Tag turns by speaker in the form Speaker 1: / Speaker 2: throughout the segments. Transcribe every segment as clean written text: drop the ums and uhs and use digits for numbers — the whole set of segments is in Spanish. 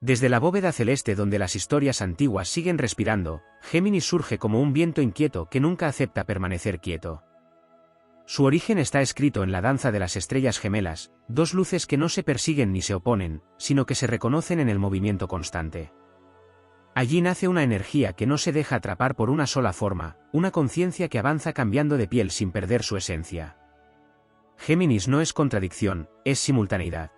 Speaker 1: Desde la bóveda celeste donde las historias antiguas siguen respirando, Géminis surge como un viento inquieto que nunca acepta permanecer quieto. Su origen está escrito en la danza de las estrellas gemelas, dos luces que no se persiguen ni se oponen, sino que se reconocen en el movimiento constante. Allí nace una energía que no se deja atrapar por una sola forma, una conciencia que avanza cambiando de piel sin perder su esencia. Géminis no es contradicción, es simultaneidad.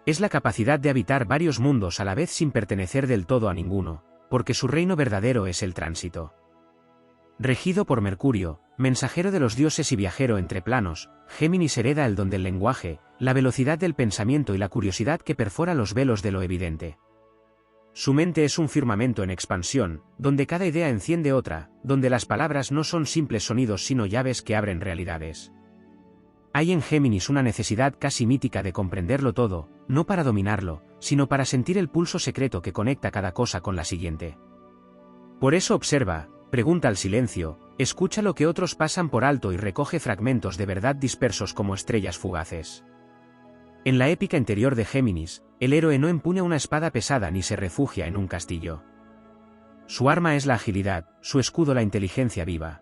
Speaker 1: Es la capacidad de habitar varios mundos a la vez sin pertenecer del todo a ninguno, porque su reino verdadero es el tránsito. Regido por Mercurio, mensajero de los dioses y viajero entre planos, Géminis hereda el don del lenguaje, la velocidad del pensamiento y la curiosidad que perfora los velos de lo evidente. Su mente es un firmamento en expansión, donde cada idea enciende otra, donde las palabras no son simples sonidos sino llaves que abren realidades. Hay en Géminis una necesidad casi mítica de comprenderlo todo, no para dominarlo, sino para sentir el pulso secreto que conecta cada cosa con la siguiente. Por eso observa, pregunta al silencio, escucha lo que otros pasan por alto y recoge fragmentos de verdad dispersos como estrellas fugaces. En la épica interior de Géminis, el héroe no empuña una espada pesada ni se refugia en un castillo. Su arma es la agilidad, su escudo la inteligencia viva.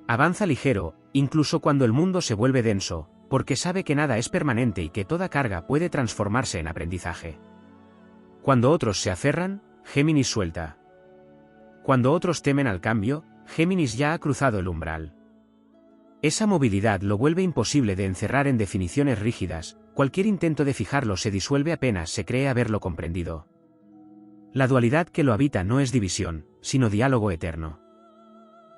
Speaker 1: Avanza ligero, incluso cuando el mundo se vuelve denso, porque sabe que nada es permanente y que toda carga puede transformarse en aprendizaje. Cuando otros se aferran, Géminis suelta. Cuando otros temen al cambio, Géminis ya ha cruzado el umbral. Esa movilidad lo vuelve imposible de encerrar en definiciones rígidas, cualquier intento de fijarlo se disuelve apenas se cree haberlo comprendido. La dualidad que lo habita no es división, sino diálogo eterno.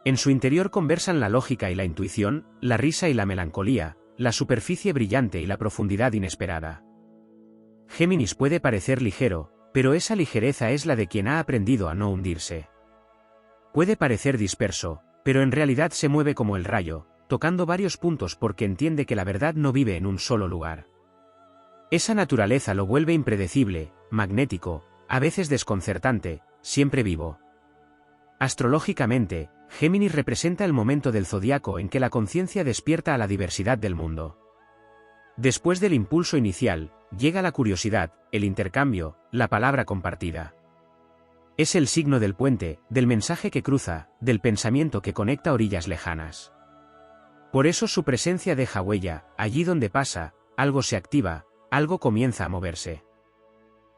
Speaker 1: En su interior conversan la lógica y la intuición, la risa y la melancolía, la superficie brillante y la profundidad inesperada. Géminis puede parecer ligero, pero esa ligereza es la de quien ha aprendido a no hundirse. Puede parecer disperso, pero en realidad se mueve como el rayo, tocando varios puntos porque entiende que la verdad no vive en un solo lugar. Esa naturaleza lo vuelve impredecible, magnético, a veces desconcertante, siempre vivo. Astrológicamente, Géminis representa el momento del zodiaco en que la conciencia despierta a la diversidad del mundo. Después del impulso inicial, llega la curiosidad, el intercambio, la palabra compartida. Es el signo del puente, del mensaje que cruza, del pensamiento que conecta orillas lejanas. Por eso su presencia deja huella, allí donde pasa, algo se activa, algo comienza a moverse.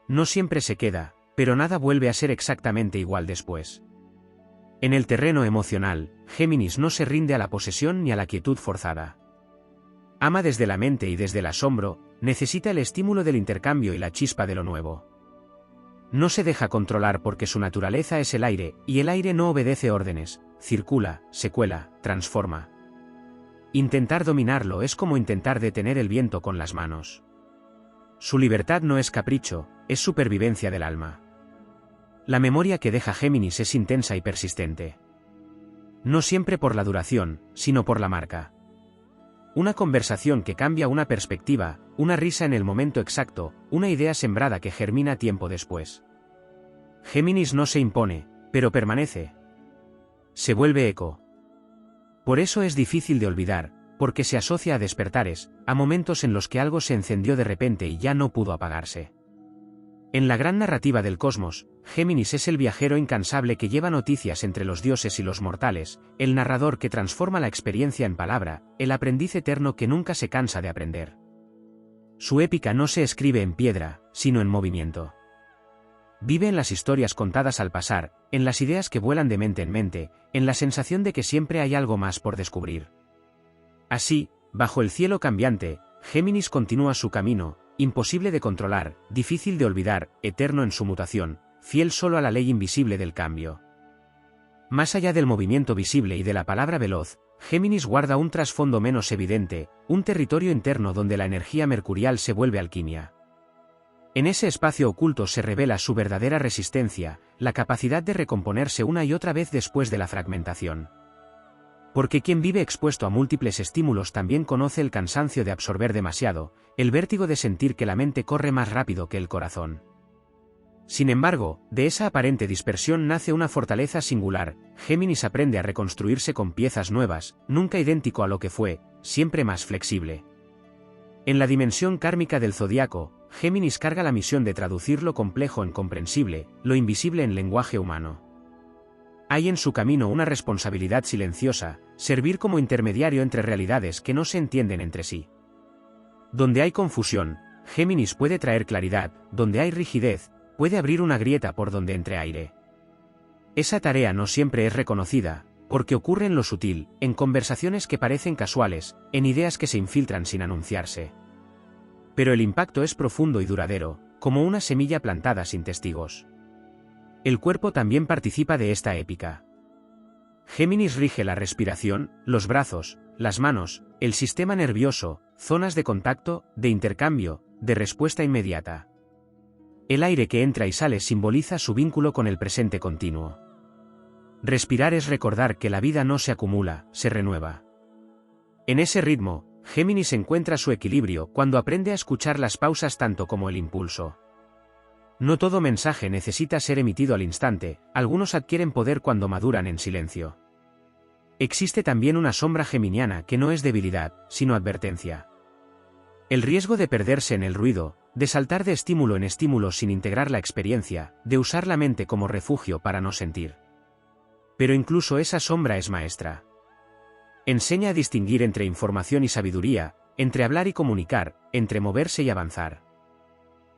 Speaker 1: No siempre se queda, pero nada vuelve a ser exactamente igual después. En el terreno emocional, Géminis no se rinde a la posesión ni a la quietud forzada. Ama desde la mente y desde el asombro, necesita el estímulo del intercambio y la chispa de lo nuevo. No se deja controlar porque su naturaleza es el aire, y el aire no obedece órdenes, circula, se cuela, transforma. Intentar dominarlo es como intentar detener el viento con las manos. Su libertad no es capricho, es supervivencia del alma. La memoria que deja Géminis es intensa y persistente. No siempre por la duración, sino por la marca. Una conversación que cambia una perspectiva, una risa en el momento exacto, una idea sembrada que germina tiempo después. Géminis no se impone, pero permanece. Se vuelve eco. Por eso es difícil de olvidar, porque se asocia a despertares, a momentos en los que algo se encendió de repente y ya no pudo apagarse. En la gran narrativa del cosmos, Géminis es el viajero incansable que lleva noticias entre los dioses y los mortales, el narrador que transforma la experiencia en palabra, el aprendiz eterno que nunca se cansa de aprender. Su épica no se escribe en piedra, sino en movimiento. Vive en las historias contadas al pasar, en las ideas que vuelan de mente en mente, en la sensación de que siempre hay algo más por descubrir. Así, bajo el cielo cambiante, Géminis continúa su camino, imposible de controlar, difícil de olvidar, eterno en su mutación, fiel solo a la ley invisible del cambio. Más allá del movimiento visible y de la palabra veloz, Géminis guarda un trasfondo menos evidente, un territorio interno donde la energía mercurial se vuelve alquimia. En ese espacio oculto se revela su verdadera resistencia, la capacidad de recomponerse una y otra vez después de la fragmentación. Porque quien vive expuesto a múltiples estímulos también conoce el cansancio de absorber demasiado, el vértigo de sentir que la mente corre más rápido que el corazón. Sin embargo, de esa aparente dispersión nace una fortaleza singular. Géminis aprende a reconstruirse con piezas nuevas, nunca idéntico a lo que fue, siempre más flexible. En la dimensión kármica del zodiaco, Géminis carga la misión de traducir lo complejo en comprensible, lo invisible en lenguaje humano. Hay en su camino una responsabilidad silenciosa, servir como intermediario entre realidades que no se entienden entre sí. Donde hay confusión, Géminis puede traer claridad; donde hay rigidez, puede abrir una grieta por donde entre aire. Esa tarea no siempre es reconocida, porque ocurre en lo sutil, en conversaciones que parecen casuales, en ideas que se infiltran sin anunciarse. Pero el impacto es profundo y duradero, como una semilla plantada sin testigos. El cuerpo también participa de esta épica. Géminis rige la respiración, los brazos, las manos, el sistema nervioso, zonas de contacto, de intercambio, de respuesta inmediata. El aire que entra y sale simboliza su vínculo con el presente continuo. Respirar es recordar que la vida no se acumula, se renueva. En ese ritmo, Géminis encuentra su equilibrio cuando aprende a escuchar las pausas tanto como el impulso. No todo mensaje necesita ser emitido al instante; algunos adquieren poder cuando maduran en silencio. Existe también una sombra geminiana que no es debilidad, sino advertencia. El riesgo de perderse en el ruido, de saltar de estímulo en estímulo sin integrar la experiencia, de usar la mente como refugio para no sentir. Pero incluso esa sombra es maestra. Enseña a distinguir entre información y sabiduría, entre hablar y comunicar, entre moverse y avanzar.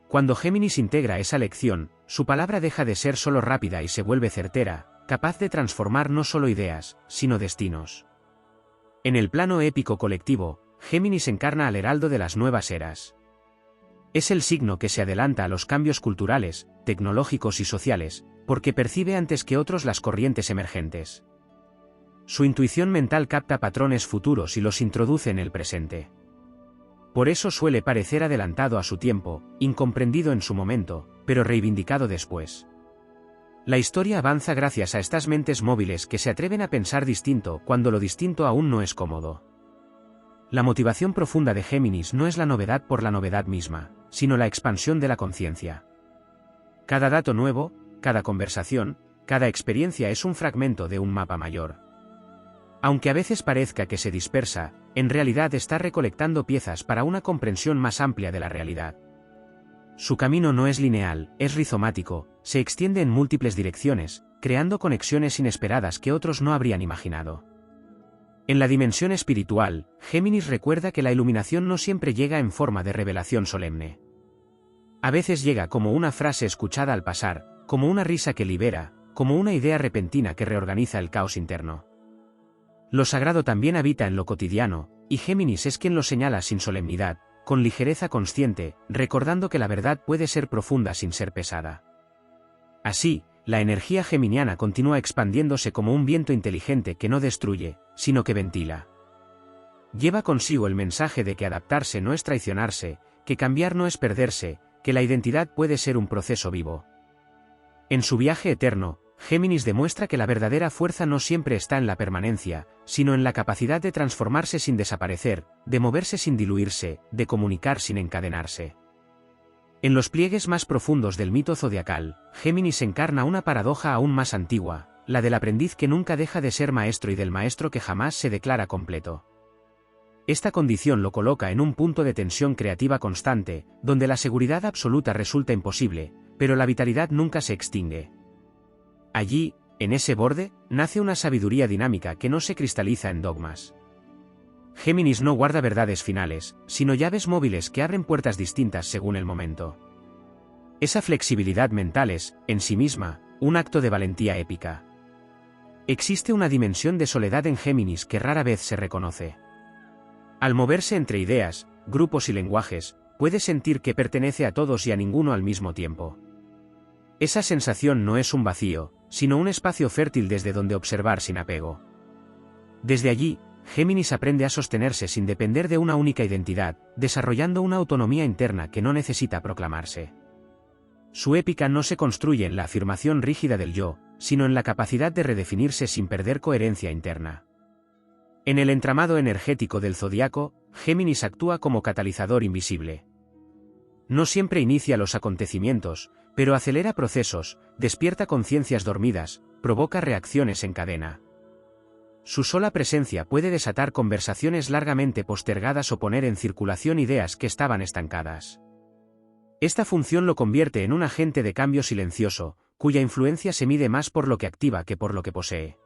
Speaker 1: Cuando Géminis integra esa lección, su palabra deja de ser solo rápida y se vuelve certera, capaz de transformar no solo ideas, sino destinos. En el plano épico colectivo, Géminis encarna al heraldo de las nuevas eras. Es el signo que se adelanta a los cambios culturales, tecnológicos y sociales, porque percibe antes que otros las corrientes emergentes. Su intuición mental capta patrones futuros y los introduce en el presente. Por eso suele parecer adelantado a su tiempo, incomprendido en su momento, pero reivindicado después. La historia avanza gracias a estas mentes móviles que se atreven a pensar distinto cuando lo distinto aún no es cómodo. La motivación profunda de Géminis no es la novedad por la novedad misma, sino la expansión de la conciencia. Cada dato nuevo, cada conversación, cada experiencia es un fragmento de un mapa mayor. Aunque a veces parezca que se dispersa, en realidad está recolectando piezas para una comprensión más amplia de la realidad. Su camino no es lineal, es rizomático, se extiende en múltiples direcciones, creando conexiones inesperadas que otros no habrían imaginado. En la dimensión espiritual, Géminis recuerda que la iluminación no siempre llega en forma de revelación solemne. A veces llega como una frase escuchada al pasar, como una risa que libera, como una idea repentina que reorganiza el caos interno. Lo sagrado también habita en lo cotidiano, y Géminis es quien lo señala sin solemnidad, con ligereza consciente, recordando que la verdad puede ser profunda sin ser pesada. Así, la energía geminiana continúa expandiéndose como un viento inteligente que no destruye, sino que ventila. Lleva consigo el mensaje de que adaptarse no es traicionarse, que cambiar no es perderse, que la identidad puede ser un proceso vivo. En su viaje eterno, Géminis demuestra que la verdadera fuerza no siempre está en la permanencia, sino en la capacidad de transformarse sin desaparecer, de moverse sin diluirse, de comunicar sin encadenarse. En los pliegues más profundos del mito zodiacal, Géminis encarna una paradoja aún más antigua, la del aprendiz que nunca deja de ser maestro y del maestro que jamás se declara completo. Esta condición lo coloca en un punto de tensión creativa constante, donde la seguridad absoluta resulta imposible, pero la vitalidad nunca se extingue. Allí, en ese borde, nace una sabiduría dinámica que no se cristaliza en dogmas. Géminis no guarda verdades finales, sino llaves móviles que abren puertas distintas según el momento. Esa flexibilidad mental es, en sí misma, un acto de valentía épica. Existe una dimensión de soledad en Géminis que rara vez se reconoce. Al moverse entre ideas, grupos y lenguajes, puede sentir que pertenece a todos y a ninguno al mismo tiempo. Esa sensación no es un vacío, sino un espacio fértil desde donde observar sin apego. Desde allí, Géminis aprende a sostenerse sin depender de una única identidad, desarrollando una autonomía interna que no necesita proclamarse. Su épica no se construye en la afirmación rígida del yo, sino en la capacidad de redefinirse sin perder coherencia interna. En el entramado energético del zodiaco, Géminis actúa como catalizador invisible. No siempre inicia los acontecimientos, pero acelera procesos, despierta conciencias dormidas, provoca reacciones en cadena. Su sola presencia puede desatar conversaciones largamente postergadas o poner en circulación ideas que estaban estancadas. Esta función lo convierte en un agente de cambio silencioso, cuya influencia se mide más por lo que activa que por lo que posee.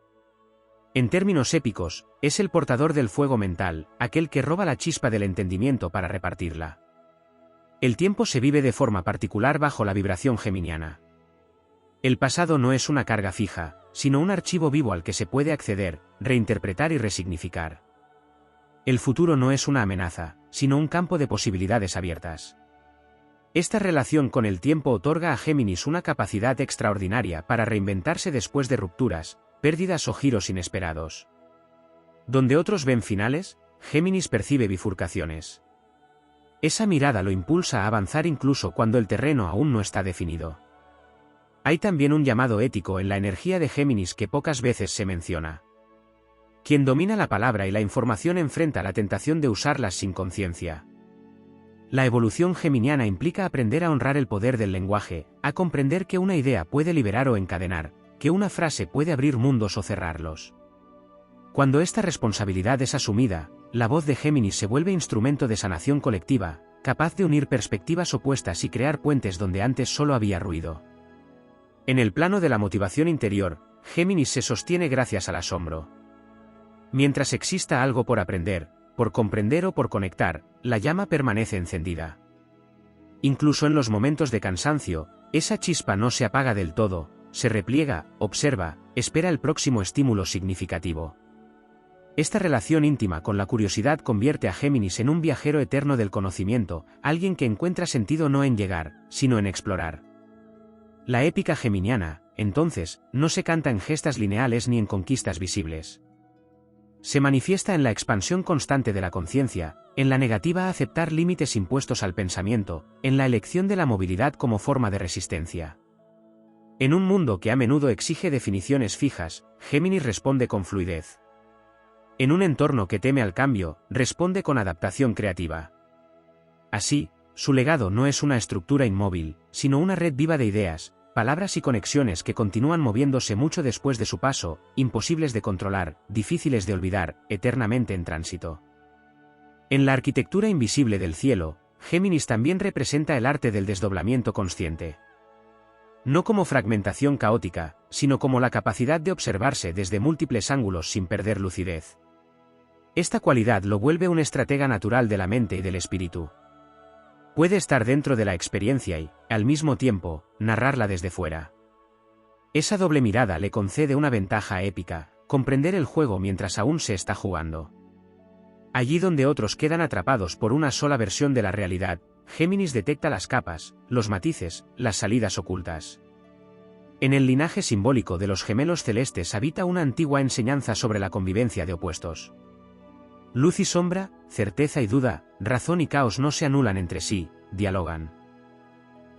Speaker 1: En términos épicos, es el portador del fuego mental, aquel que roba la chispa del entendimiento para repartirla. El tiempo se vive de forma particular bajo la vibración geminiana. El pasado no es una carga fija, sino un archivo vivo al que se puede acceder, reinterpretar y resignificar. El futuro no es una amenaza, sino un campo de posibilidades abiertas. Esta relación con el tiempo otorga a Géminis una capacidad extraordinaria para reinventarse después de rupturas, pérdidas o giros inesperados. Donde otros ven finales, Géminis percibe bifurcaciones. Esa mirada lo impulsa a avanzar incluso cuando el terreno aún no está definido. Hay también un llamado ético en la energía de Géminis que pocas veces se menciona. Quien domina la palabra y la información enfrenta la tentación de usarlas sin conciencia. La evolución geminiana implica aprender a honrar el poder del lenguaje, a comprender que una idea puede liberar o encadenar, que una frase puede abrir mundos o cerrarlos. Cuando esta responsabilidad es asumida, la voz de Géminis se vuelve instrumento de sanación colectiva, capaz de unir perspectivas opuestas y crear puentes donde antes solo había ruido. En el plano de la motivación interior, Géminis se sostiene gracias al asombro. Mientras exista algo por aprender, por comprender o por conectar, la llama permanece encendida. Incluso en los momentos de cansancio, esa chispa no se apaga del todo, se repliega, observa, espera el próximo estímulo significativo. Esta relación íntima con la curiosidad convierte a Géminis en un viajero eterno del conocimiento, alguien que encuentra sentido no en llegar, sino en explorar. La épica geminiana, entonces, no se canta en gestas lineales ni en conquistas visibles. Se manifiesta en la expansión constante de la conciencia, en la negativa a aceptar límites impuestos al pensamiento, en la elección de la movilidad como forma de resistencia. En un mundo que a menudo exige definiciones fijas, Géminis responde con fluidez. En un entorno que teme al cambio, responde con adaptación creativa. Así, su legado no es una estructura inmóvil, sino una red viva de ideas, palabras y conexiones que continúan moviéndose mucho después de su paso, imposibles de controlar, difíciles de olvidar, eternamente en tránsito. En la arquitectura invisible del cielo, Géminis también representa el arte del desdoblamiento consciente. No como fragmentación caótica, sino como la capacidad de observarse desde múltiples ángulos sin perder lucidez. Esta cualidad lo vuelve un estratega natural de la mente y del espíritu. Puede estar dentro de la experiencia y, al mismo tiempo, narrarla desde fuera. Esa doble mirada le concede una ventaja épica, comprender el juego mientras aún se está jugando. Allí donde otros quedan atrapados por una sola versión de la realidad, Géminis detecta las capas, los matices, las salidas ocultas. En el linaje simbólico de los gemelos celestes habita una antigua enseñanza sobre la convivencia de opuestos. Luz y sombra, certeza y duda, razón y caos no se anulan entre sí, dialogan.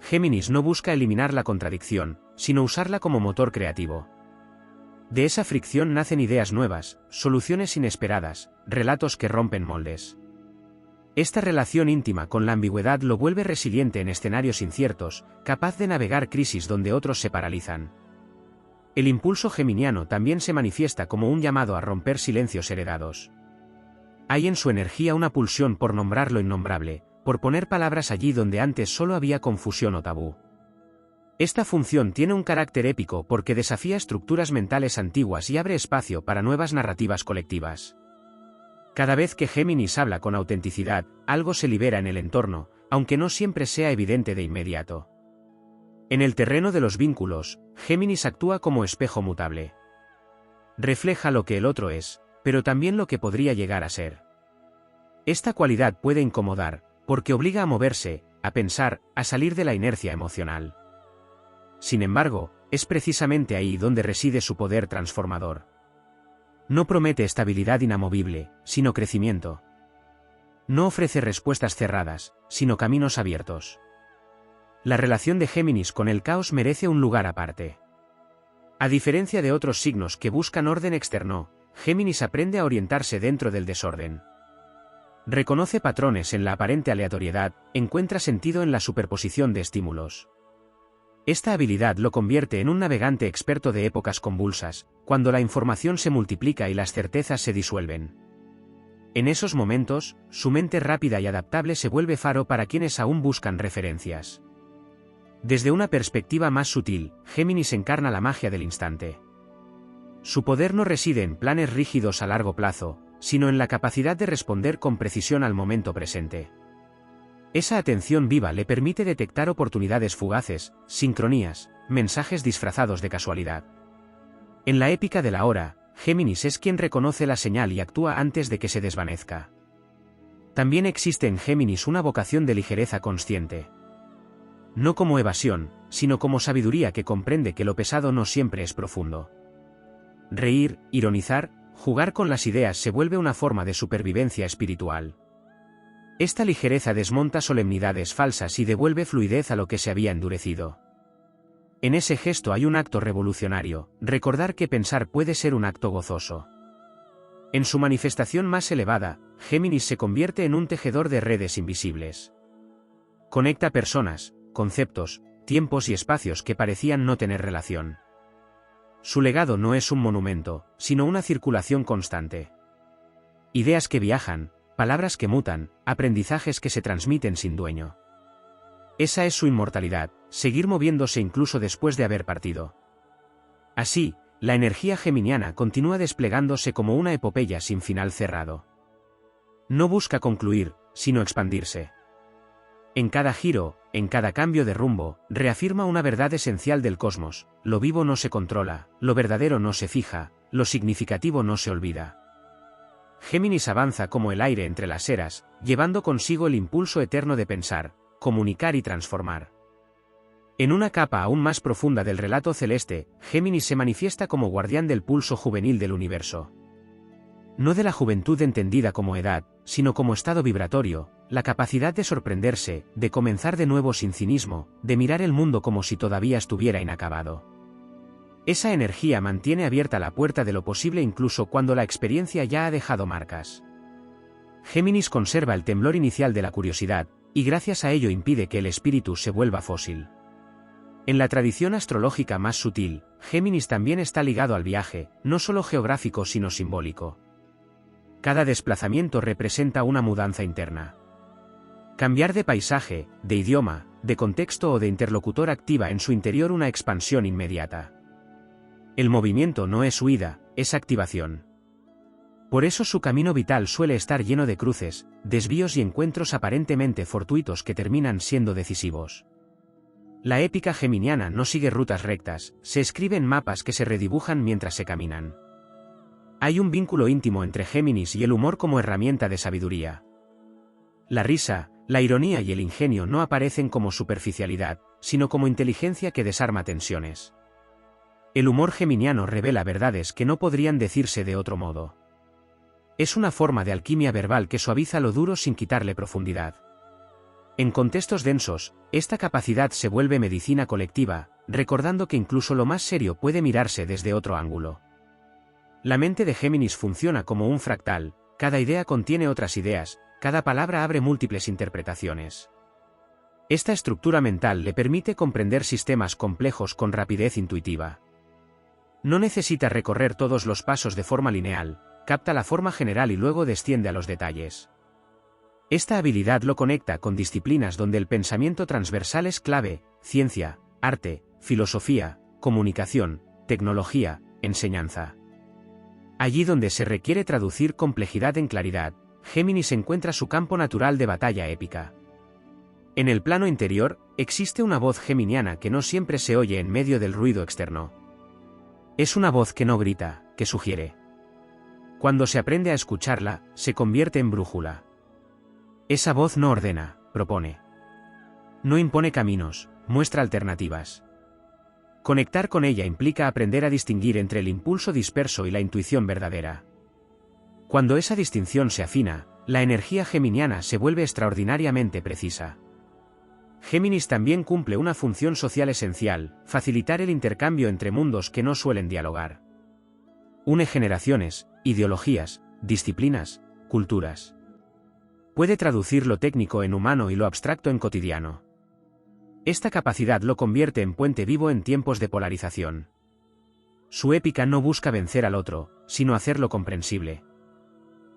Speaker 1: Géminis no busca eliminar la contradicción, sino usarla como motor creativo. De esa fricción nacen ideas nuevas, soluciones inesperadas, relatos que rompen moldes. Esta relación íntima con la ambigüedad lo vuelve resiliente en escenarios inciertos, capaz de navegar crisis donde otros se paralizan. El impulso geminiano también se manifiesta como un llamado a romper silencios heredados. Hay en su energía una pulsión por nombrar lo innombrable, por poner palabras allí donde antes solo había confusión o tabú. Esta función tiene un carácter épico porque desafía estructuras mentales antiguas y abre espacio para nuevas narrativas colectivas. Cada vez que Géminis habla con autenticidad, algo se libera en el entorno, aunque no siempre sea evidente de inmediato. En el terreno de los vínculos, Géminis actúa como espejo mutable. Refleja lo que el otro es, pero también lo que podría llegar a ser. Esta cualidad puede incomodar, porque obliga a moverse, a pensar, a salir de la inercia emocional. Sin embargo, es precisamente ahí donde reside su poder transformador. No promete estabilidad inamovible, sino crecimiento. No ofrece respuestas cerradas, sino caminos abiertos. La relación de Géminis con el caos merece un lugar aparte. A diferencia de otros signos que buscan orden externo, Géminis aprende a orientarse dentro del desorden. Reconoce patrones en la aparente aleatoriedad, encuentra sentido en la superposición de estímulos. Esta habilidad lo convierte en un navegante experto de épocas convulsas, cuando la información se multiplica y las certezas se disuelven. En esos momentos, su mente rápida y adaptable se vuelve faro para quienes aún buscan referencias. Desde una perspectiva más sutil, Géminis encarna la magia del instante. Su poder no reside en planes rígidos a largo plazo, sino en la capacidad de responder con precisión al momento presente. Esa atención viva le permite detectar oportunidades fugaces, sincronías, mensajes disfrazados de casualidad. En la épica de la hora, Géminis es quien reconoce la señal y actúa antes de que se desvanezca. También existe en Géminis una vocación de ligereza consciente. No como evasión, sino como sabiduría que comprende que lo pesado no siempre es profundo. Reír, ironizar, jugar con las ideas se vuelve una forma de supervivencia espiritual. Esta ligereza desmonta solemnidades falsas y devuelve fluidez a lo que se había endurecido. En ese gesto hay un acto revolucionario, recordar que pensar puede ser un acto gozoso. En su manifestación más elevada, Géminis se convierte en un tejedor de redes invisibles. Conecta personas, conceptos, tiempos y espacios que parecían no tener relación. Su legado no es un monumento, sino una circulación constante. Ideas que viajan, palabras que mutan, aprendizajes que se transmiten sin dueño. Esa es su inmortalidad, seguir moviéndose incluso después de haber partido. Así, la energía geminiana continúa desplegándose como una epopeya sin final cerrado. No busca concluir, sino expandirse. En cada giro, en cada cambio de rumbo, reafirma una verdad esencial del cosmos: lo vivo no se controla, lo verdadero no se fija, lo significativo no se olvida. Géminis avanza como el aire entre las eras, llevando consigo el impulso eterno de pensar, comunicar y transformar. En una capa aún más profunda del relato celeste, Géminis se manifiesta como guardián del pulso juvenil del universo. No de la juventud entendida como edad, sino como estado vibratorio, la capacidad de sorprenderse, de comenzar de nuevo sin cinismo, de mirar el mundo como si todavía estuviera inacabado. Esa energía mantiene abierta la puerta de lo posible incluso cuando la experiencia ya ha dejado marcas. Géminis conserva el temblor inicial de la curiosidad, y gracias a ello impide que el espíritu se vuelva fósil. En la tradición astrológica más sutil, Géminis también está ligado al viaje, no solo geográfico sino simbólico. Cada desplazamiento representa una mudanza interna. Cambiar de paisaje, de idioma, de contexto o de interlocutor activa en su interior una expansión inmediata. El movimiento no es huida, es activación. Por eso su camino vital suele estar lleno de cruces, desvíos y encuentros aparentemente fortuitos que terminan siendo decisivos. La épica geminiana no sigue rutas rectas, se escribe en mapas que se redibujan mientras se caminan. Hay un vínculo íntimo entre Géminis y el humor como herramienta de sabiduría. La risa, la ironía y el ingenio no aparecen como superficialidad, sino como inteligencia que desarma tensiones. El humor geminiano revela verdades que no podrían decirse de otro modo. Es una forma de alquimia verbal que suaviza lo duro sin quitarle profundidad. En contextos densos, esta capacidad se vuelve medicina colectiva, recordando que incluso lo más serio puede mirarse desde otro ángulo. La mente de Géminis funciona como un fractal, cada idea contiene otras ideas, cada palabra abre múltiples interpretaciones. Esta estructura mental le permite comprender sistemas complejos con rapidez intuitiva. No necesita recorrer todos los pasos de forma lineal, capta la forma general y luego desciende a los detalles. Esta habilidad lo conecta con disciplinas donde el pensamiento transversal es clave: ciencia, arte, filosofía, comunicación, tecnología, enseñanza. Allí donde se requiere traducir complejidad en claridad, Géminis encuentra su campo natural de batalla épica. En el plano interior, existe una voz geminiana que no siempre se oye en medio del ruido externo. Es una voz que no grita, que sugiere. Cuando se aprende a escucharla, se convierte en brújula. Esa voz no ordena, propone. No impone caminos, muestra alternativas. Conectar con ella implica aprender a distinguir entre el impulso disperso y la intuición verdadera. Cuando esa distinción se afina, la energía geminiana se vuelve extraordinariamente precisa. Géminis también cumple una función social esencial: facilitar el intercambio entre mundos que no suelen dialogar. Une generaciones, ideologías, disciplinas, culturas. Puede traducir lo técnico en humano y lo abstracto en cotidiano. Esta capacidad lo convierte en puente vivo en tiempos de polarización. Su épica no busca vencer al otro, sino hacerlo comprensible.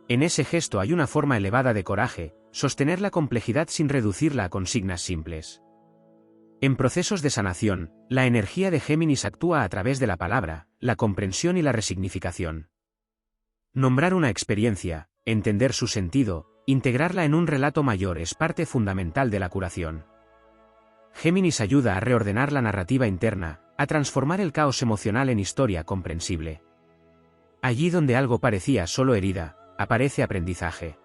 Speaker 1: En ese gesto hay una forma elevada de coraje: sostener la complejidad sin reducirla a consignas simples. En procesos de sanación, la energía de Géminis actúa a través de la palabra, la comprensión y la resignificación. Nombrar una experiencia, entender su sentido, integrarla en un relato mayor es parte fundamental de la curación. Géminis ayuda a reordenar la narrativa interna, a transformar el caos emocional en historia comprensible. Allí donde algo parecía solo herida, aparece aprendizaje.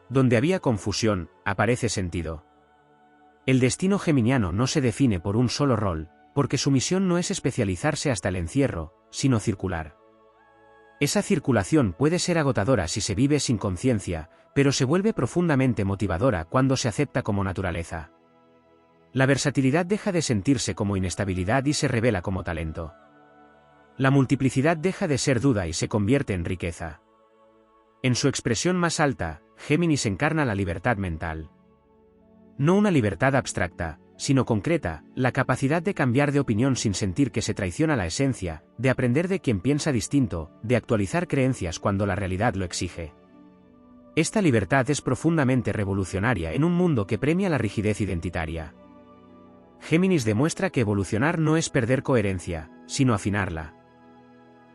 Speaker 1: Donde había confusión, aparece sentido. El destino geminiano no se define por un solo rol, porque su misión no es especializarse hasta el encierro, sino circular. Esa circulación puede ser agotadora si se vive sin conciencia, pero se vuelve profundamente motivadora cuando se acepta como naturaleza. La versatilidad deja de sentirse como inestabilidad y se revela como talento. La multiplicidad deja de ser duda y se convierte en riqueza. En su expresión más alta, Géminis encarna la libertad mental. No una libertad abstracta, sino concreta, la capacidad de cambiar de opinión sin sentir que se traiciona la esencia, de aprender de quien piensa distinto, de actualizar creencias cuando la realidad lo exige. Esta libertad es profundamente revolucionaria en un mundo que premia la rigidez identitaria. Géminis demuestra que evolucionar no es perder coherencia, sino afinarla.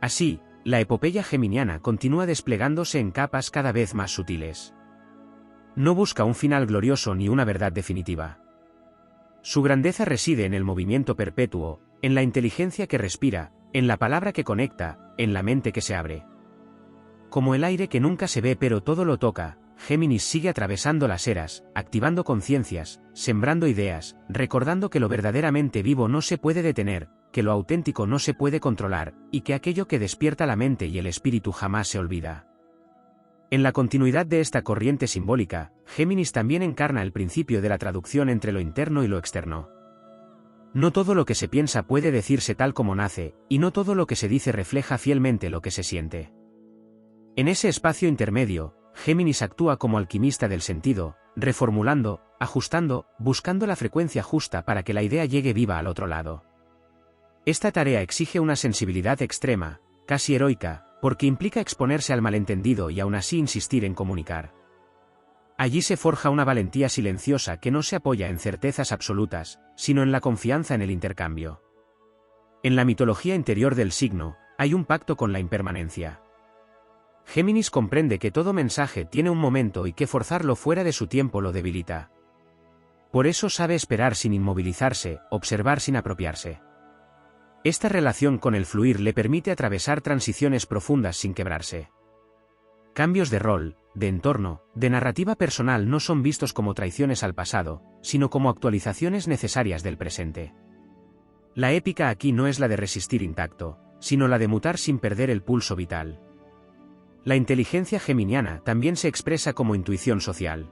Speaker 1: Así, la epopeya geminiana continúa desplegándose en capas cada vez más sutiles. No busca un final glorioso ni una verdad definitiva. Su grandeza reside en el movimiento perpetuo, en la inteligencia que respira, en la palabra que conecta, en la mente que se abre. Como el aire que nunca se ve pero todo lo toca, Géminis sigue atravesando las eras, activando conciencias, sembrando ideas, recordando que lo verdaderamente vivo no se puede detener, que lo auténtico no se puede controlar, y que aquello que despierta la mente y el espíritu jamás se olvida. En la continuidad de esta corriente simbólica, Géminis también encarna el principio de la traducción entre lo interno y lo externo. No todo lo que se piensa puede decirse tal como nace, y no todo lo que se dice refleja fielmente lo que se siente. En ese espacio intermedio, Géminis actúa como alquimista del sentido, reformulando, ajustando, buscando la frecuencia justa para que la idea llegue viva al otro lado. Esta tarea exige una sensibilidad extrema, casi heroica, porque implica exponerse al malentendido y aún así insistir en comunicar. Allí se forja una valentía silenciosa que no se apoya en certezas absolutas, sino en la confianza en el intercambio. En la mitología interior del signo, hay un pacto con la impermanencia. Géminis comprende que todo mensaje tiene un momento y que forzarlo fuera de su tiempo lo debilita. Por eso sabe esperar sin inmovilizarse, observar sin apropiarse. Esta relación con el fluir le permite atravesar transiciones profundas sin quebrarse. Cambios de rol, de entorno, de narrativa personal no son vistos como traiciones al pasado, sino como actualizaciones necesarias del presente. La épica aquí no es la de resistir intacto, sino la de mutar sin perder el pulso vital. La inteligencia geminiana también se expresa como intuición social.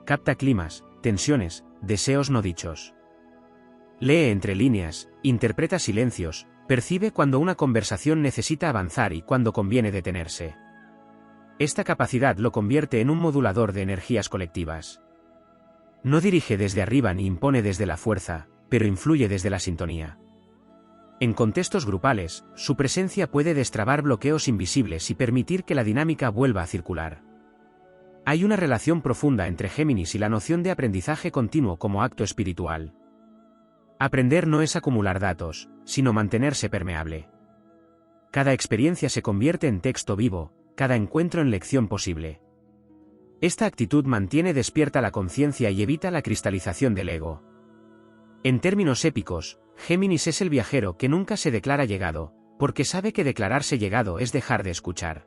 Speaker 1: Capta climas, tensiones, deseos no dichos. Lee entre líneas, interpreta silencios, percibe cuando una conversación necesita avanzar y cuando conviene detenerse. Esta capacidad lo convierte en un modulador de energías colectivas. No dirige desde arriba ni impone desde la fuerza, pero influye desde la sintonía. En contextos grupales, su presencia puede destrabar bloqueos invisibles y permitir que la dinámica vuelva a circular. Hay una relación profunda entre Géminis y la noción de aprendizaje continuo como acto espiritual. Aprender no es acumular datos, sino mantenerse permeable. Cada experiencia se convierte en texto vivo, cada encuentro en lección posible. Esta actitud mantiene despierta la conciencia y evita la cristalización del ego. En términos épicos, Géminis es el viajero que nunca se declara llegado, porque sabe que declararse llegado es dejar de escuchar.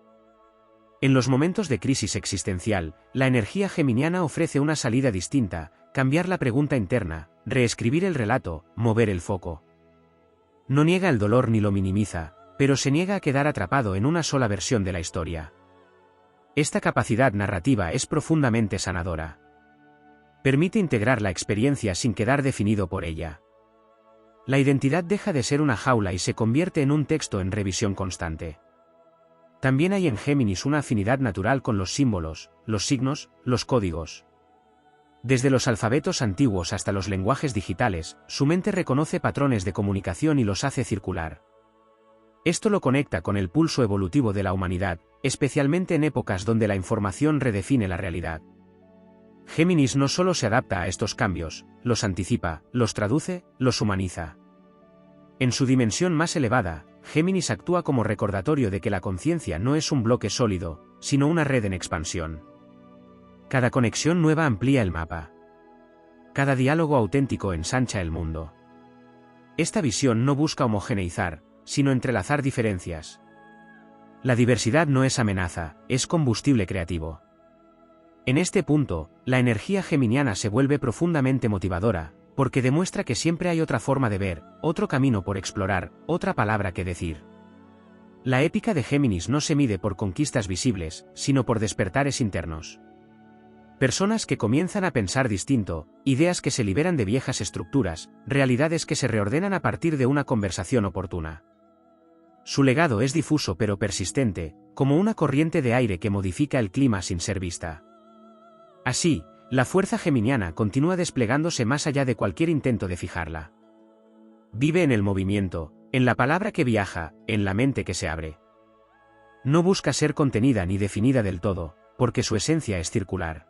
Speaker 1: En los momentos de crisis existencial, la energía geminiana ofrece una salida distinta, cambiar la pregunta interna, reescribir el relato, mover el foco. No niega el dolor ni lo minimiza, pero se niega a quedar atrapado en una sola versión de la historia. Esta capacidad narrativa es profundamente sanadora. Permite integrar la experiencia sin quedar definido por ella. La identidad deja de ser una jaula y se convierte en un texto en revisión constante. También hay en Géminis una afinidad natural con los símbolos, los signos, los códigos. Desde los alfabetos antiguos hasta los lenguajes digitales, su mente reconoce patrones de comunicación y los hace circular. Esto lo conecta con el pulso evolutivo de la humanidad, especialmente en épocas donde la información redefine la realidad. Géminis no solo se adapta a estos cambios, los anticipa, los traduce, los humaniza. En su dimensión más elevada, Géminis actúa como recordatorio de que la conciencia no es un bloque sólido, sino una red en expansión. Cada conexión nueva amplía el mapa. Cada diálogo auténtico ensancha el mundo. Esta visión no busca homogeneizar, sino entrelazar diferencias. La diversidad no es amenaza, es combustible creativo. En este punto, la energía geminiana se vuelve profundamente motivadora, porque demuestra que siempre hay otra forma de ver, otro camino por explorar, otra palabra que decir. La épica de Géminis no se mide por conquistas visibles, sino por despertares internos. Personas que comienzan a pensar distinto, ideas que se liberan de viejas estructuras, realidades que se reordenan a partir de una conversación oportuna. Su legado es difuso pero persistente, como una corriente de aire que modifica el clima sin ser vista. Así, la fuerza geminiana continúa desplegándose más allá de cualquier intento de fijarla. Vive en el movimiento, en la palabra que viaja, en la mente que se abre. No busca ser contenida ni definida del todo, porque su esencia es circular.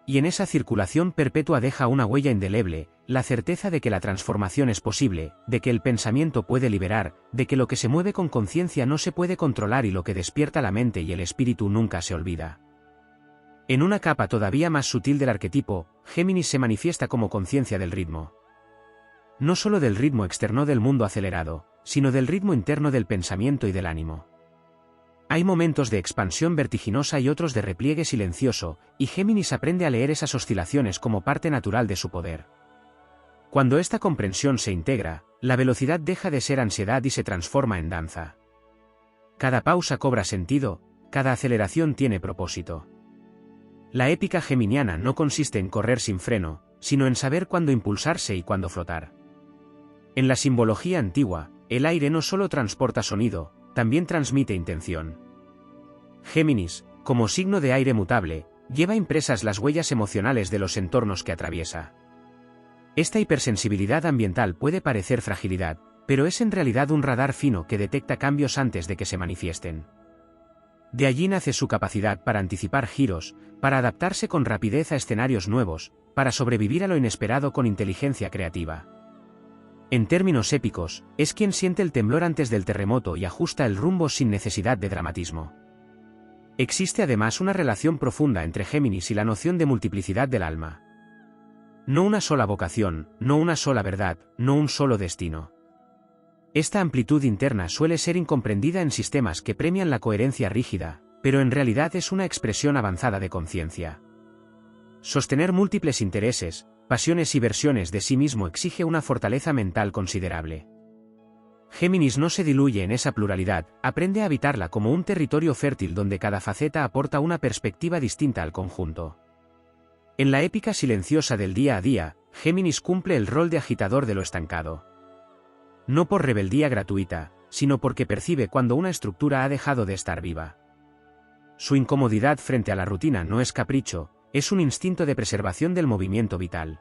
Speaker 1: Y en esa circulación perpetua deja una huella indeleble, la certeza de que la transformación es posible, de que el pensamiento puede liberar, de que lo que se mueve con conciencia no se puede controlar y lo que despierta la mente y el espíritu nunca se olvida. En una capa todavía más sutil del arquetipo, Géminis se manifiesta como conciencia del ritmo. No solo del ritmo externo del mundo acelerado, sino del ritmo interno del pensamiento y del ánimo. Hay momentos de expansión vertiginosa y otros de repliegue silencioso, y Géminis aprende a leer esas oscilaciones como parte natural de su poder. Cuando esta comprensión se integra, la velocidad deja de ser ansiedad y se transforma en danza. Cada pausa cobra sentido, cada aceleración tiene propósito. La épica geminiana no consiste en correr sin freno, sino en saber cuándo impulsarse y cuándo flotar. En la simbología antigua, el aire no solo transporta sonido, también transmite intención. Géminis, como signo de aire mutable, lleva impresas las huellas emocionales de los entornos que atraviesa. Esta hipersensibilidad ambiental puede parecer fragilidad, pero es en realidad un radar fino que detecta cambios antes de que se manifiesten. De allí nace su capacidad para anticipar giros, para adaptarse con rapidez a escenarios nuevos, para sobrevivir a lo inesperado con inteligencia creativa. En términos épicos, es quien siente el temblor antes del terremoto y ajusta el rumbo sin necesidad de dramatismo. Existe además una relación profunda entre Géminis y la noción de multiplicidad del alma. No una sola vocación, no una sola verdad, no un solo destino. Esta amplitud interna suele ser incomprendida en sistemas que premian la coherencia rígida, pero en realidad es una expresión avanzada de conciencia. Sostener múltiples intereses, pasiones y versiones de sí mismo exige una fortaleza mental considerable. Géminis no se diluye en esa pluralidad, aprende a habitarla como un territorio fértil donde cada faceta aporta una perspectiva distinta al conjunto. En la épica silenciosa del día a día, Géminis cumple el rol de agitador de lo estancado. No por rebeldía gratuita, sino porque percibe cuando una estructura ha dejado de estar viva. Su incomodidad frente a la rutina no es capricho, es un instinto de preservación del movimiento vital.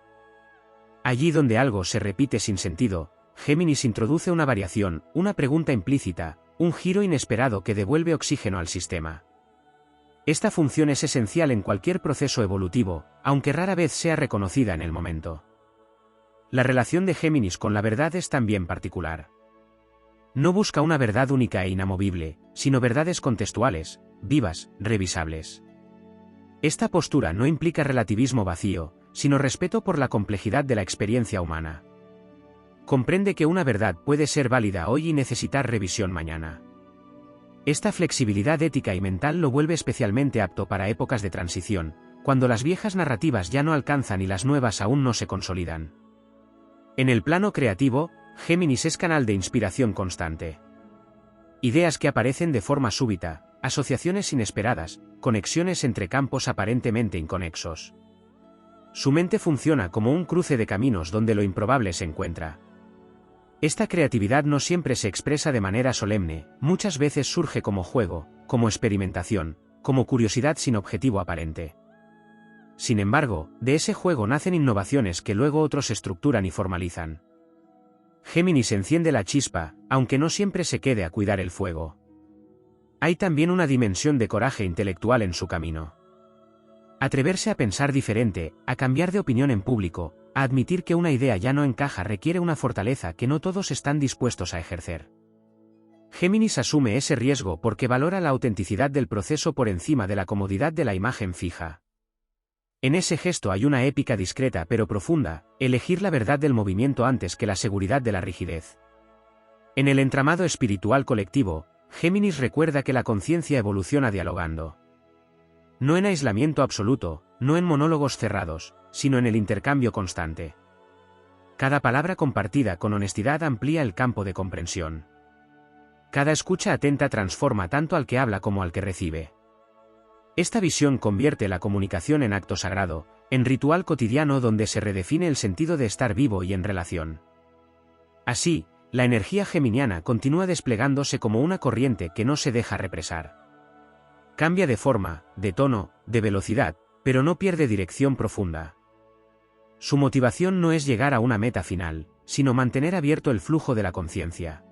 Speaker 1: Allí donde algo se repite sin sentido, Géminis introduce una variación, una pregunta implícita, un giro inesperado que devuelve oxígeno al sistema. Esta función es esencial en cualquier proceso evolutivo, aunque rara vez sea reconocida en el momento. La relación de Géminis con la verdad es también particular. No busca una verdad única e inamovible, sino verdades contextuales, vivas, revisables. Esta postura no implica relativismo vacío, sino respeto por la complejidad de la experiencia humana. Comprende que una verdad puede ser válida hoy y necesitar revisión mañana. Esta flexibilidad ética y mental lo vuelve especialmente apto para épocas de transición, cuando las viejas narrativas ya no alcanzan y las nuevas aún no se consolidan. En el plano creativo, Géminis es canal de inspiración constante. Ideas que aparecen de forma súbita, asociaciones inesperadas, conexiones entre campos aparentemente inconexos. Su mente funciona como un cruce de caminos donde lo improbable se encuentra. Esta creatividad no siempre se expresa de manera solemne, muchas veces surge como juego, como experimentación, como curiosidad sin objetivo aparente. Sin embargo, de ese juego nacen innovaciones que luego otros estructuran y formalizan. Géminis enciende la chispa, aunque no siempre se quede a cuidar el fuego. Hay también una dimensión de coraje intelectual en su camino. Atreverse a pensar diferente, a cambiar de opinión en público, a admitir que una idea ya no encaja requiere una fortaleza que no todos están dispuestos a ejercer. Géminis asume ese riesgo porque valora la autenticidad del proceso por encima de la comodidad de la imagen fija. En ese gesto hay una épica discreta pero profunda, elegir la verdad del movimiento antes que la seguridad de la rigidez. En el entramado espiritual colectivo, Géminis recuerda que la conciencia evoluciona dialogando. No en aislamiento absoluto, no en monólogos cerrados, sino en el intercambio constante. Cada palabra compartida con honestidad amplía el campo de comprensión. Cada escucha atenta transforma tanto al que habla como al que recibe. Esta visión convierte la comunicación en acto sagrado, en ritual cotidiano donde se redefine el sentido de estar vivo y en relación. Así, la energía geminiana continúa desplegándose como una corriente que no se deja represar. Cambia de forma, de tono, de velocidad, pero no pierde dirección profunda. Su motivación no es llegar a una meta final, sino mantener abierto el flujo de la conciencia.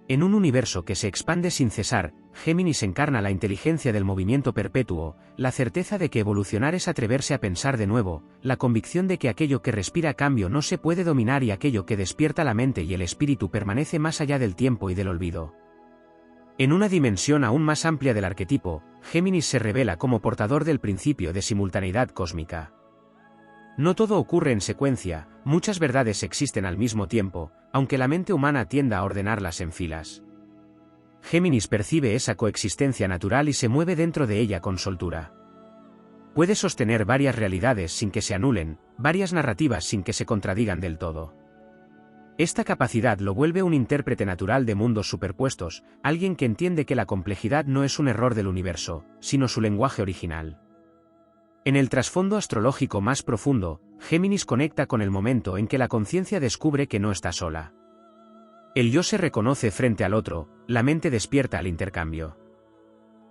Speaker 1: En un universo que se expande sin cesar, Géminis encarna la inteligencia del movimiento perpetuo, la certeza de que evolucionar es atreverse a pensar de nuevo, la convicción de que aquello que respira cambio no se puede dominar y aquello que despierta la mente y el espíritu permanece más allá del tiempo y del olvido. En una dimensión aún más amplia del arquetipo, Géminis se revela como portador del principio de simultaneidad cósmica. No todo ocurre en secuencia, muchas verdades existen al mismo tiempo, aunque la mente humana tienda a ordenarlas en filas. Géminis percibe esa coexistencia natural y se mueve dentro de ella con soltura. Puede sostener varias realidades sin que se anulen, varias narrativas sin que se contradigan del todo. Esta capacidad lo vuelve un intérprete natural de mundos superpuestos, alguien que entiende que la complejidad no es un error del universo, sino su lenguaje original. En el trasfondo astrológico más profundo, Géminis conecta con el momento en que la conciencia descubre que no está sola. El yo se reconoce frente al otro, la mente despierta al intercambio.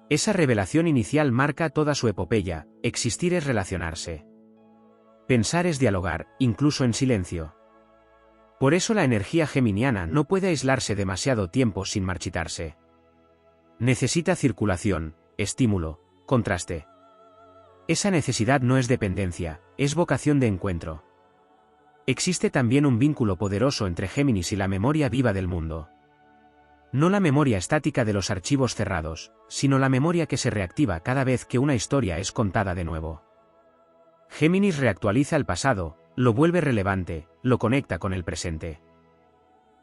Speaker 1: Esa revelación inicial marca toda su epopeya, existir es relacionarse. Pensar es dialogar, incluso en silencio. Por eso la energía geminiana no puede aislarse demasiado tiempo sin marchitarse. Necesita circulación, estímulo, contraste. Esa necesidad no es dependencia, es vocación de encuentro. Existe también un vínculo poderoso entre Géminis y la memoria viva del mundo. No la memoria estática de los archivos cerrados, sino la memoria que se reactiva cada vez que una historia es contada de nuevo. Géminis reactualiza el pasado, lo vuelve relevante, lo conecta con el presente.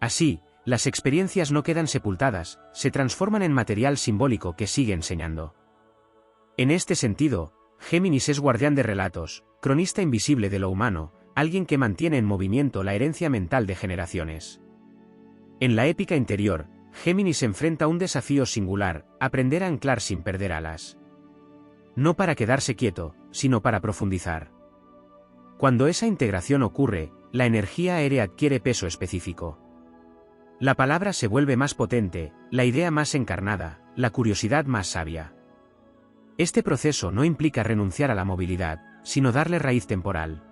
Speaker 1: Así, las experiencias no quedan sepultadas, se transforman en material simbólico que sigue enseñando. En este sentido, Géminis es guardián de relatos, cronista invisible de lo humano, alguien que mantiene en movimiento la herencia mental de generaciones. En la épica interior, Géminis enfrenta un desafío singular, aprender a anclar sin perder alas. No para quedarse quieto, sino para profundizar. Cuando esa integración ocurre, la energía aérea adquiere peso específico. La palabra se vuelve más potente, la idea más encarnada, la curiosidad más sabia. Este proceso no implica renunciar a la movilidad, sino darle raíz temporal.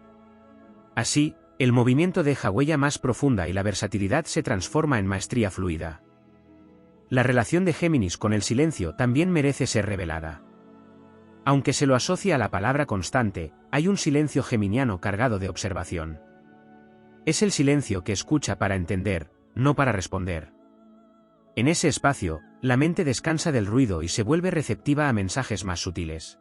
Speaker 1: Así, el movimiento deja huella más profunda y la versatilidad se transforma en maestría fluida. La relación de Géminis con el silencio también merece ser revelada. Aunque se lo asocia a la palabra constante, hay un silencio geminiano cargado de observación. Es el silencio que escucha para entender, no para responder. En ese espacio, la mente descansa del ruido y se vuelve receptiva a mensajes más sutiles.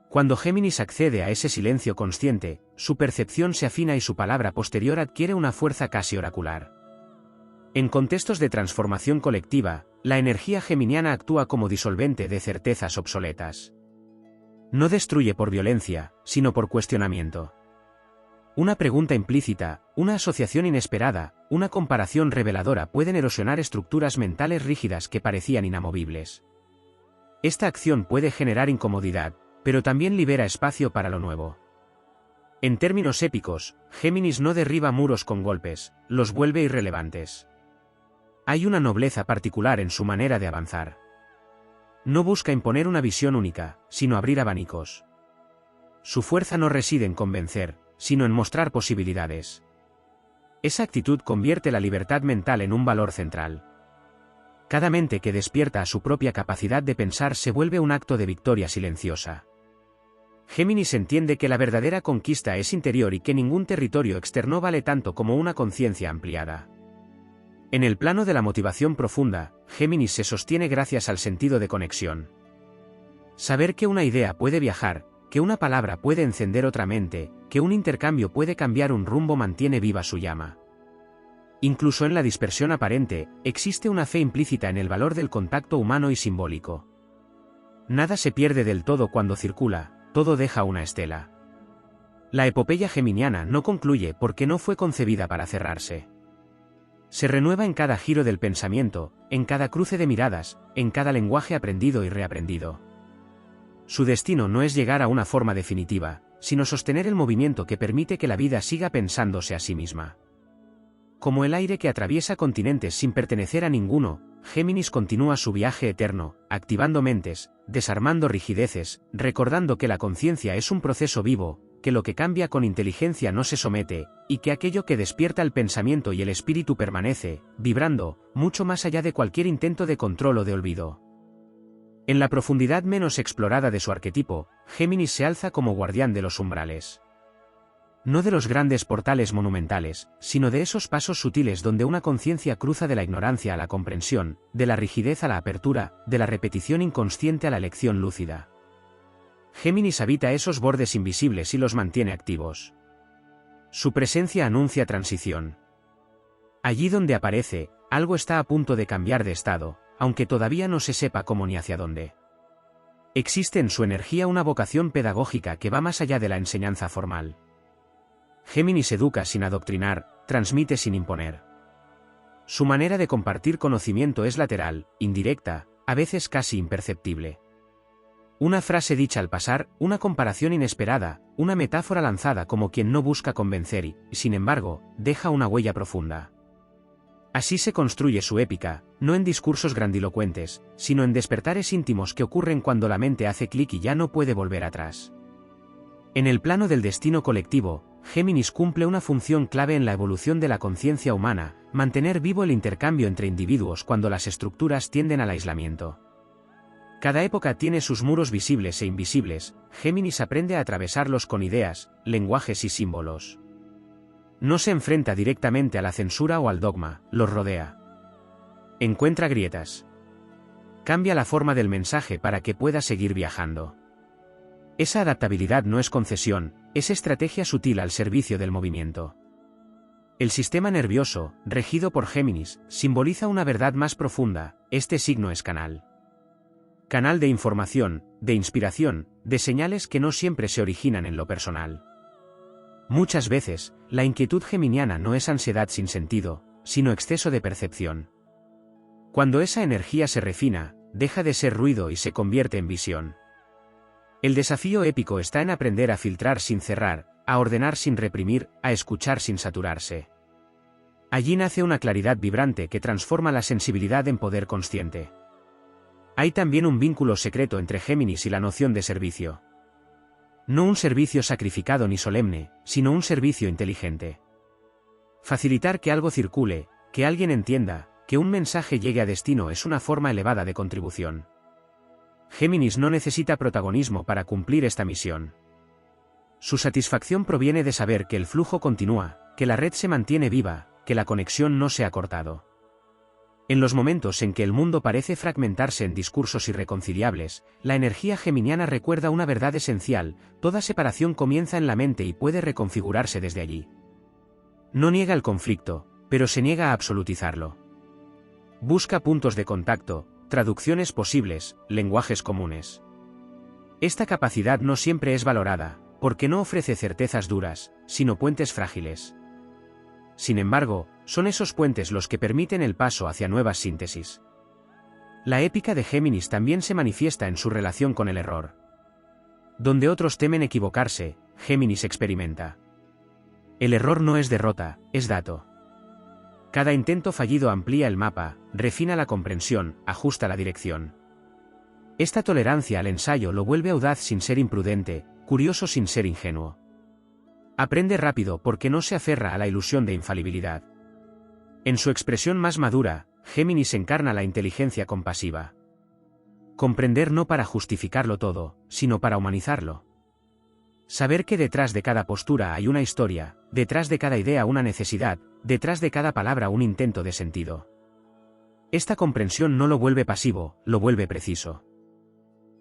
Speaker 1: Cuando Géminis accede a ese silencio consciente, su percepción se afina y su palabra posterior adquiere una fuerza casi oracular. En contextos de transformación colectiva, la energía geminiana actúa como disolvente de certezas obsoletas. No destruye por violencia, sino por cuestionamiento. Una pregunta implícita, una asociación inesperada, una comparación reveladora pueden erosionar estructuras mentales rígidas que parecían inamovibles. Esta acción puede generar incomodidad, pero también libera espacio para lo nuevo. En términos épicos, Géminis no derriba muros con golpes, los vuelve irrelevantes. Hay una nobleza particular en su manera de avanzar. No busca imponer una visión única, sino abrir abanicos. Su fuerza no reside en convencer, sino en mostrar posibilidades. Esa actitud convierte la libertad mental en un valor central. Cada mente que despierta a su propia capacidad de pensar se vuelve un acto de victoria silenciosa. Géminis entiende que la verdadera conquista es interior y que ningún territorio externo vale tanto como una conciencia ampliada. En el plano de la motivación profunda, Géminis se sostiene gracias al sentido de conexión. Saber que una idea puede viajar, que una palabra puede encender otra mente, que un intercambio puede cambiar un rumbo mantiene viva su llama. Incluso en la dispersión aparente, existe una fe implícita en el valor del contacto humano y simbólico. Nada se pierde del todo cuando circula, todo deja una estela. La epopeya geminiana no concluye porque no fue concebida para cerrarse. Se renueva en cada giro del pensamiento, en cada cruce de miradas, en cada lenguaje aprendido y reaprendido. Su destino no es llegar a una forma definitiva, sino sostener el movimiento que permite que la vida siga pensándose a sí misma. Como el aire que atraviesa continentes sin pertenecer a ninguno, Géminis continúa su viaje eterno, activando mentes, desarmando rigideces, recordando que la conciencia es un proceso vivo, que lo que cambia con inteligencia no se somete, y que aquello que despierta el pensamiento y el espíritu permanece, vibrando, mucho más allá de cualquier intento de control o de olvido. En la profundidad menos explorada de su arquetipo, Géminis se alza como guardián de los umbrales. No de los grandes portales monumentales, sino de esos pasos sutiles donde una conciencia cruza de la ignorancia a la comprensión, de la rigidez a la apertura, de la repetición inconsciente a la elección lúcida. Géminis habita esos bordes invisibles y los mantiene activos. Su presencia anuncia transición. Allí donde aparece, algo está a punto de cambiar de estado, aunque todavía no se sepa cómo ni hacia dónde. Existe en su energía una vocación pedagógica que va más allá de la enseñanza formal. Géminis educa sin adoctrinar, transmite sin imponer. Su manera de compartir conocimiento es lateral, indirecta, a veces casi imperceptible. Una frase dicha al pasar, una comparación inesperada, una metáfora lanzada como quien no busca convencer y, sin embargo, deja una huella profunda. Así se construye su épica, no en discursos grandilocuentes, sino en despertares íntimos que ocurren cuando la mente hace clic y ya no puede volver atrás. En el plano del destino colectivo, Géminis cumple una función clave en la evolución de la conciencia humana, mantener vivo el intercambio entre individuos cuando las estructuras tienden al aislamiento. Cada época tiene sus muros visibles e invisibles, Géminis aprende a atravesarlos con ideas, lenguajes y símbolos. No se enfrenta directamente a la censura o al dogma, los rodea. Encuentra grietas. Cambia la forma del mensaje para que pueda seguir viajando. Esa adaptabilidad no es concesión, es estrategia sutil al servicio del movimiento. El sistema nervioso, regido por Géminis, simboliza una verdad más profunda, este signo es canal. Canal de información, de inspiración, de señales que no siempre se originan en lo personal. Muchas veces, la inquietud geminiana no es ansiedad sin sentido, sino exceso de percepción. Cuando esa energía se refina, deja de ser ruido y se convierte en visión. El desafío épico está en aprender a filtrar sin cerrar, a ordenar sin reprimir, a escuchar sin saturarse. Allí nace una claridad vibrante que transforma la sensibilidad en poder consciente. Hay también un vínculo secreto entre Géminis y la noción de servicio. No un servicio sacrificado ni solemne, sino un servicio inteligente. Facilitar que algo circule, que alguien entienda, que un mensaje llegue a destino es una forma elevada de contribución. Géminis no necesita protagonismo para cumplir esta misión. Su satisfacción proviene de saber que el flujo continúa, que la red se mantiene viva, que la conexión no se ha cortado. En los momentos en que el mundo parece fragmentarse en discursos irreconciliables, la energía geminiana recuerda una verdad esencial: toda separación comienza en la mente y puede reconfigurarse desde allí. No niega el conflicto, pero se niega a absolutizarlo. Busca puntos de contacto, traducciones posibles, lenguajes comunes. Esta capacidad no siempre es valorada, porque no ofrece certezas duras, sino puentes frágiles. Sin embargo, son esos puentes los que permiten el paso hacia nuevas síntesis. La épica de Géminis también se manifiesta en su relación con el error. Donde otros temen equivocarse, Géminis experimenta. El error no es derrota, es dato. Cada intento fallido amplía el mapa, refina la comprensión, ajusta la dirección. Esta tolerancia al ensayo lo vuelve audaz sin ser imprudente, curioso sin ser ingenuo. Aprende rápido porque no se aferra a la ilusión de infalibilidad. En su expresión más madura, Géminis encarna la inteligencia compasiva. Comprender no para justificarlo todo, sino para humanizarlo. Saber que detrás de cada postura hay una historia, detrás de cada idea una necesidad, detrás de cada palabra un intento de sentido. Esta comprensión no lo vuelve pasivo, lo vuelve preciso.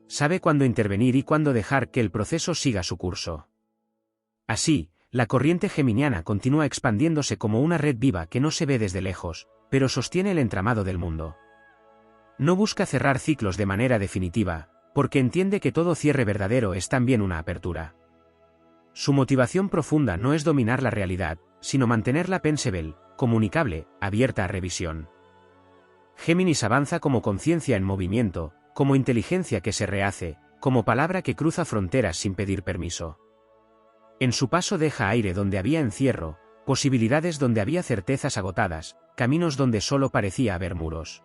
Speaker 1: Sabe cuándo intervenir y cuándo dejar que el proceso siga su curso. Así, la corriente geminiana continúa expandiéndose como una red viva que no se ve desde lejos, pero sostiene el entramado del mundo. No busca cerrar ciclos de manera definitiva, porque entiende que todo cierre verdadero es también una apertura. Su motivación profunda no es dominar la realidad, sino mantenerla pensable, comunicable, abierta a revisión. Géminis avanza como conciencia en movimiento, como inteligencia que se rehace, como palabra que cruza fronteras sin pedir permiso. En su paso deja aire donde había encierro, posibilidades donde había certezas agotadas, caminos donde solo parecía haber muros.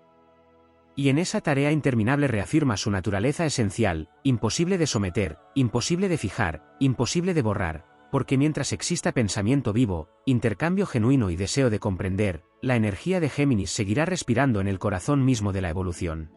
Speaker 1: Y en esa tarea interminable reafirma su naturaleza esencial, imposible de someter, imposible de fijar, imposible de borrar, porque mientras exista pensamiento vivo, intercambio genuino y deseo de comprender, la energía de Géminis seguirá respirando en el corazón mismo de la evolución.